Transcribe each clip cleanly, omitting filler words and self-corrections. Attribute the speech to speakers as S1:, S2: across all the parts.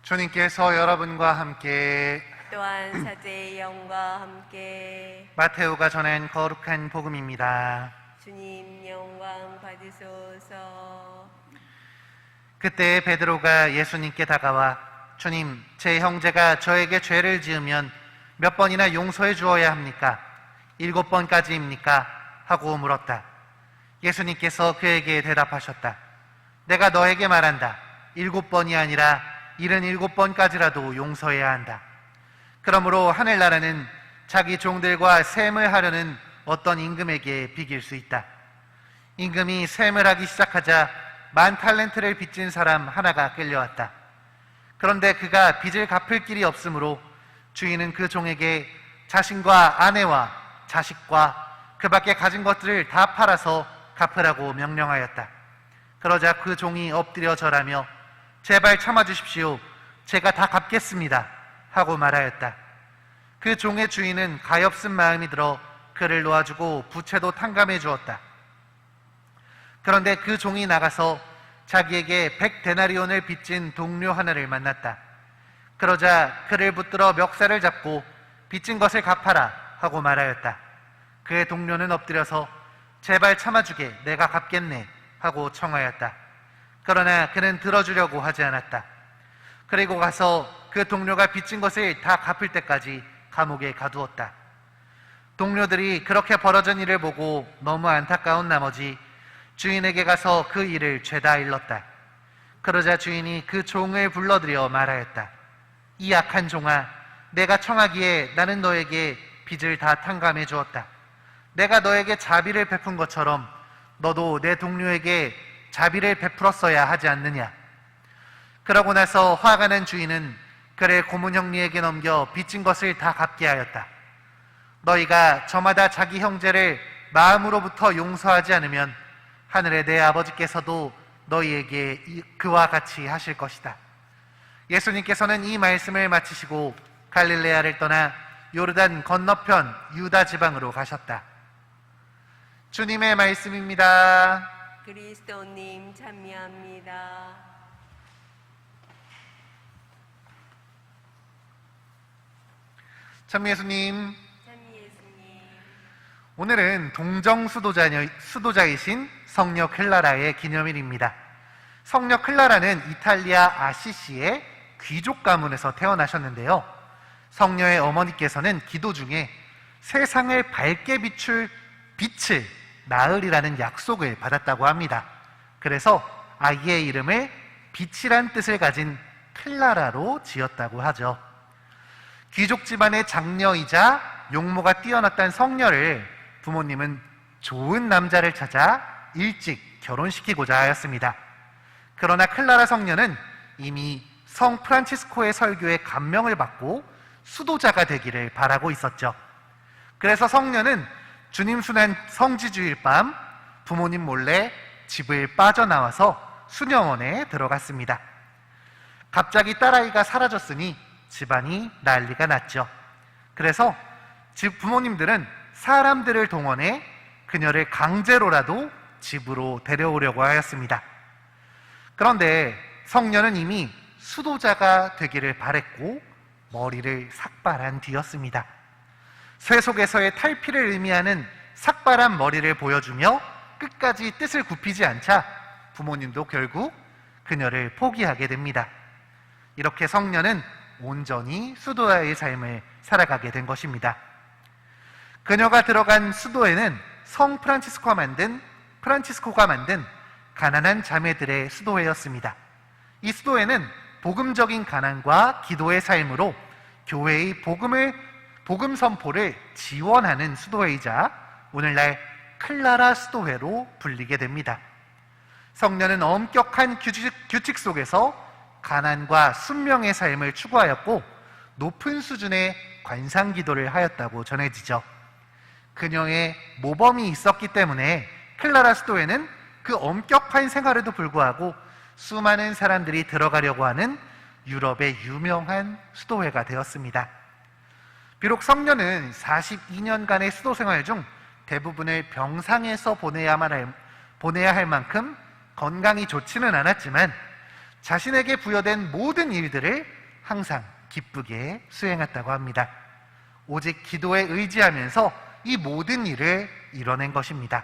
S1: 주님께서 여러분과 함께
S2: 또한 사제의 영과 함께
S1: 마테오가 전한 거룩한 복음입니다.
S2: 주님 영광 받으소서.
S1: 그때 베드로가 예수님께 다가와 주님, 제 형제가 저에게 죄를 지으면 몇 번이나 용서해 주어야 합니까? 7번까지입니까? 하고 물었다. 예수님께서 그에게 대답하셨다. 내가 너에게 말한다. 7번이 아니라 77번까지라도 용서해야 한다. 그러므로 하늘나라는 자기 종들과 셈을 하려는 어떤 임금에게 비길 수 있다. 임금이 셈을 하기 시작하자 10,000달란트를 빚진 사람 하나가 끌려왔다. 그런데 그가 빚을 갚을 길이 없으므로 주인은 그 종에게 자신과 아내와 자식과 그 밖에 가진 것들을 다 팔아서 갚으라고 명령하였다. 그러자 그 종이 엎드려 절하며 제발 참아주십시오. 제가 다 갚겠습니다. 하고 말하였다. 그 종의 주인은 가엾은 마음이 들어 그를 놓아주고 부채도 탕감해 주었다. 그런데 그 종이 나가서 자기에게 100데나리온을 빚진 동료 하나를 만났다. 그러자 그를 붙들어 멱살을 잡고 빚진 것을 갚아라 하고 말하였다. 그의 동료는 엎드려서 제발 참아주게, 내가 갚겠네 하고 청하였다. 그러나 그는 들어주려고 하지 않았다. 그리고 가서 그 동료가 빚진 것을 다 갚을 때까지 감옥에 가두었다. 동료들이 그렇게 벌어진 일을 보고 너무 안타까운 나머지 주인에게 가서 그 일을 죄다 일렀다. 그러자 주인이 그 종을 불러들여 말하였다. 이 악한 종아, 내가 청하기에 나는 너에게 빚을 다 탕감해 주었다. 내가 너에게 자비를 베푼 것처럼 너도 내 동료에게 자비를 베풀었어야 하지 않느냐. 그러고 나서 화가 난 주인은 그를 고문 형리에게 넘겨 빚진 것을 다 갚게 하였다. 너희가 저마다 자기 형제를 마음으로부터 용서하지 않으면 하늘의 내 아버지께서도 너희에게 그와 같이 하실 것이다. 예수님께서는 이 말씀을 마치시고 갈릴레아를 떠나 요르단 건너편 유다 지방으로 가셨다. 주님의 말씀입니다.
S2: 그리스도님 참여합니다.
S1: 참 예수님,
S2: 참 예수님.
S1: 오늘은 동정 수도자이신 성녀 클라라의 기념일입니다. 성녀 클라라는 이탈리아 아시시의 귀족 가문에서 태어나셨는데요. 성녀의 어머니께서는 기도 중에 세상을 밝게 비출 빛을 낳으리라는 약속을 받았다고 합니다. 그래서 아이의 이름을 빛이란 뜻을 가진 클라라로 지었다고 하죠. 귀족 집안의 장녀이자 용모가 뛰어났던 성녀를 부모님은 좋은 남자를 찾아 일찍 결혼시키고자 하였습니다. 그러나 클라라 성녀는 이미 성 프란치스코의 설교에 감명을 받고 수도자가 되기를 바라고 있었죠. 그래서 성녀는 주님 순환 성지주일 밤 부모님 몰래 집을 빠져나와서 수녀원에 들어갔습니다. 갑자기 딸아이가 사라졌으니 집안이 난리가 났죠. 그래서 집 부모님들은 사람들을 동원해 그녀를 강제로라도 집으로 데려오려고 하였습니다. 그런데 성녀는 이미 수도자가 되기를 바랬고 머리를 삭발한 뒤였습니다. 쇠 속에서의 탈피를 의미하는 삭발한 머리를 보여주며 끝까지 뜻을 굽히지 않자 부모님도 결국 그녀를 포기하게 됩니다. 이렇게 성녀는 온전히 수도자의 삶을 살아가게 된 것입니다. 그녀가 들어간 수도에는 성 프란치스코가 만든 가난한 자매들의 수도회였습니다. 이 수도회는 복음적인 가난과 기도의 삶으로 교회의 복음 선포를 지원하는 수도회이자 오늘날 클라라 수도회로 불리게 됩니다. 성녀는 엄격한 규칙 속에서 가난과 순명의 삶을 추구하였고 높은 수준의 관상 기도를 하였다고 전해지죠. 그녀의 모범이 있었기 때문에 클라라 수도회는 그 엄격한 생활에도 불구하고 수많은 사람들이 들어가려고 하는 유럽의 유명한 수도회가 되었습니다. 비록 성녀는 42년간의 수도 생활 중 대부분을 병상에서 보내야 할 만큼 건강이 좋지는 않았지만 자신에게 부여된 모든 일들을 항상 기쁘게 수행했다고 합니다. 오직 기도에 의지하면서 이 모든 일을 이뤄낸 것입니다.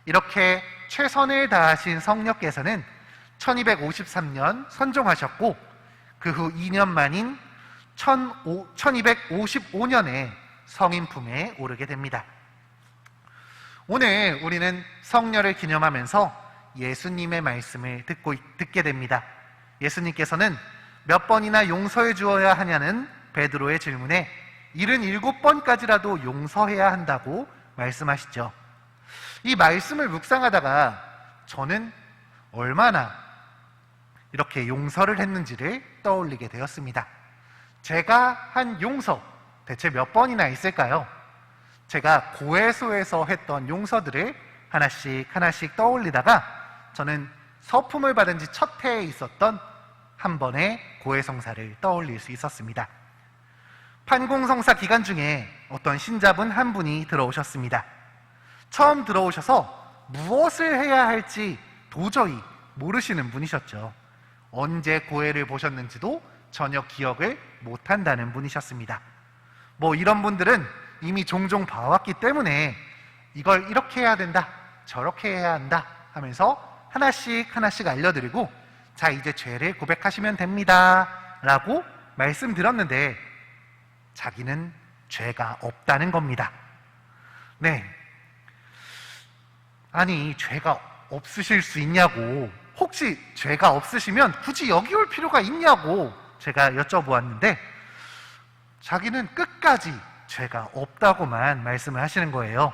S1: 이렇게 최선을 다하신 성녀께서는 1253년 선종하셨고 그 후 2년 만인 1255년에 성인 품에 오르게 됩니다. 오늘 우리는 성녀를 기념하면서 예수님의 말씀을 듣게 됩니다. 예수님께서는 몇 번이나 용서해 주어야 하냐는 베드로의 질문에 77번까지라도 용서해야 한다고 말씀하시죠. 이 말씀을 묵상하다가 저는 얼마나 이렇게 용서를 했는지를 떠올리게 되었습니다. 제가 한 용서 대체 몇 번이나 있을까요? 제가 고해소에서 했던 용서들을 하나씩 떠올리다가 저는 서품을 받은 지 첫 해에 있었던 한 번의 고해성사를 떠올릴 수 있었습니다. 판공성사 기간 중에 어떤 신자분 한 분이 들어오셨습니다. 처음 들어오셔서 무엇을 해야 할지 도저히 모르시는 분이셨죠. 언제 고해를 보셨는지도 전혀 기억을 못한다는 분이셨습니다. 이런 분들은 이미 종종 봐왔기 때문에 이걸 이렇게 해야 된다, 저렇게 해야 한다 하면서 하나씩 알려드리고, 자, 이제 죄를 고백하시면 됩니다 라고 말씀드렸는데 자기는 죄가 없다는 겁니다. 네. 아니, 죄가 없으실 수 있냐고, 혹시 죄가 없으시면 굳이 여기 올 필요가 있냐고 제가 여쭤보았는데 자기는 끝까지 죄가 없다고만 말씀을 하시는 거예요.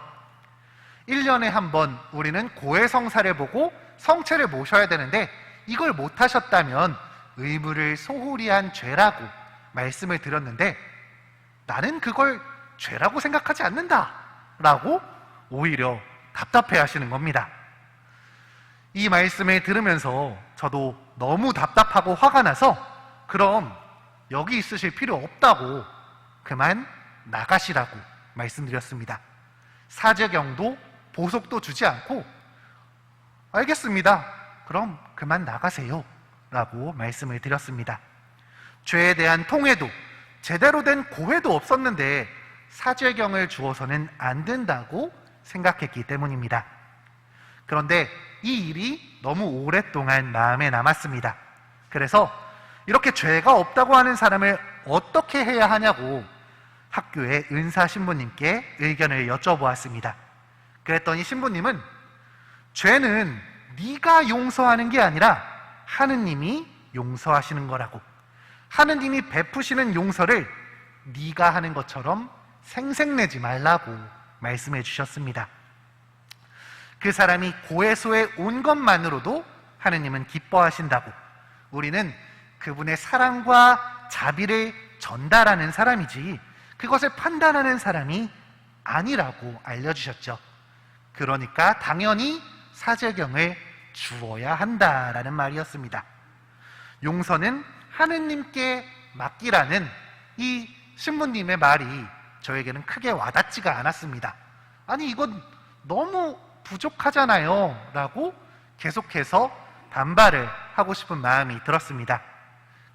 S1: 1년에 한 번 우리는 고해성사를 보고 성체를 모셔야 되는데 이걸 못하셨다면 의무를 소홀히 한 죄라고 말씀을 드렸는데 나는 그걸 죄라고 생각하지 않는다 라고 오히려 답답해 하시는 겁니다. 이 말씀을 들으면서 저도 너무 답답하고 화가 나서 그럼 여기 있으실 필요 없다고 그만 나가시라고 말씀드렸습니다. 사제경도 보석도 주지 않고 알겠습니다, 그럼 그만 나가세요 라고 말씀을 드렸습니다. 죄에 대한 통회도 제대로 된 고회도 없었는데 사제경을 주어서는 안 된다고 생각했기 때문입니다. 그런데 이 일이 너무 오랫동안 마음에 남았습니다. 그래서 이렇게 죄가 없다고 하는 사람을 어떻게 해야 하냐고 학교의 은사 신부님께 의견을 여쭤보았습니다. 그랬더니 신부님은 죄는 네가 용서하는 게 아니라 하느님이 용서하시는 거라고, 하느님이 베푸시는 용서를 네가 하는 것처럼 생색내지 말라고 말씀해 주셨습니다. 그 사람이 고해소에 온 것만으로도 하느님은 기뻐하신다고, 우리는 그분의 사랑과 자비를 전달하는 사람이지 그것을 판단하는 사람이 아니라고 알려주셨죠. 그러니까 당연히 사제경을 주어야 한다라는 말이었습니다. 용서는 하느님께 맡기라는 이 신부님의 말이 저에게는 크게 와닿지가 않았습니다. 아니, 이건 너무 부족하잖아요 라고 계속해서 반발을 하고 싶은 마음이 들었습니다.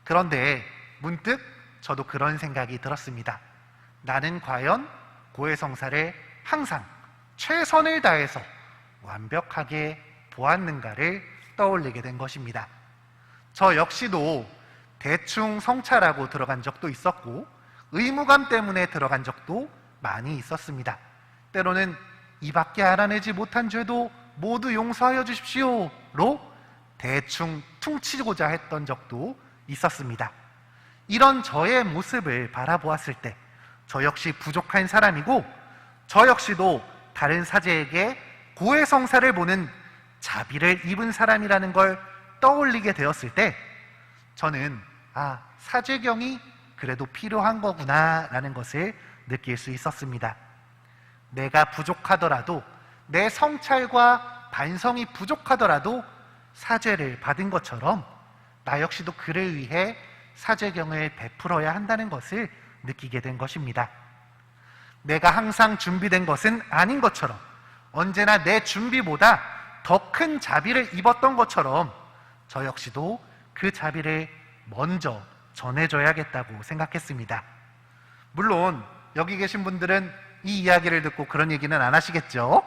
S1: 그런데 문득 저도 그런 생각이 들었습니다. 나는 과연 고해성사를 항상 최선을 다해서 완벽하게 보았는가를 떠올리게 된 것입니다. 저 역시도 대충 성찰하고 들어간 적도 있었고 의무감 때문에 들어간 적도 많이 있었습니다. 때로는 이밖에 알아내지 못한 죄도 모두 용서하여 주십시오로 대충 퉁치고자 했던 적도 있었습니다. 이런 저의 모습을 바라보았을 때 저 역시 부족한 사람이고 저 역시도 다른 사제에게 고해성사를 보는 자비를 입은 사람이라는 걸 떠올리게 되었을 때 저는 사제경이 그래도 필요한 거구나 라는 것을 느낄 수 있었습니다. 내가 부족하더라도, 내 성찰과 반성이 부족하더라도 사죄를 받은 것처럼 나 역시도 그를 위해 사제경을 베풀어야 한다는 것을 느끼게 된 것입니다. 내가 항상 준비된 것은 아닌 것처럼, 언제나 내 준비보다 더 큰 자비를 입었던 것처럼 저 역시도 그 자비를 먼저 전해줘야겠다고 생각했습니다. 물론 여기 계신 분들은 이 이야기를 듣고 그런 얘기는 안 하시겠죠?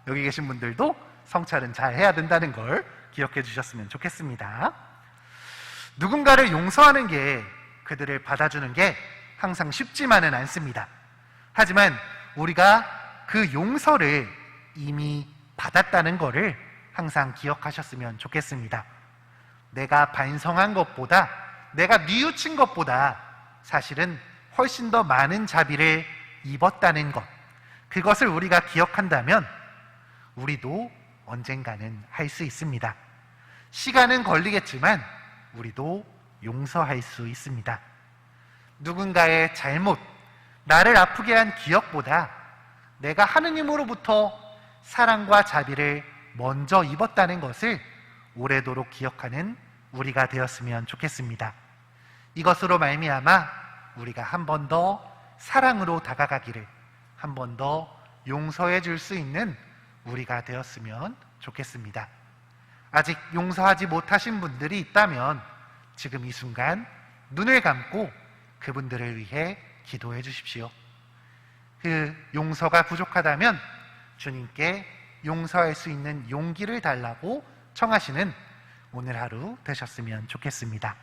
S1: 여기 계신 분들도 성찰은 잘 해야 된다는 걸 기억해 주셨으면 좋겠습니다. 누군가를 용서하는 게, 그들을 받아주는 게 항상 쉽지만은 않습니다. 하지만 우리가 그 용서를 이미 받았다는 것을 항상 기억하셨으면 좋겠습니다. 내가 반성한 것보다, 내가 뉘우친 것보다 사실은 훨씬 더 많은 자비를 입었다는 것, 그것을 우리가 기억한다면 우리도 언젠가는 할 수 있습니다. 시간은 걸리겠지만 우리도 용서할 수 있습니다. 누군가의 잘못, 나를 아프게 한 기억보다 내가 하느님으로부터 사랑과 자비를 먼저 입었다는 것을 오래도록 기억하는 우리가 되었으면 좋겠습니다. 이것으로 말미암아 우리가 한 번 더 사랑으로 다가가기를, 한 번 더 용서해 줄 수 있는 우리가 되었으면 좋겠습니다. 아직 용서하지 못하신 분들이 있다면 지금 이 순간 눈을 감고 그분들을 위해 기도해 주십시오. 그 용서가 부족하다면 주님께 용서할 수 있는 용기를 달라고 청하시는 오늘 하루 되셨으면 좋겠습니다.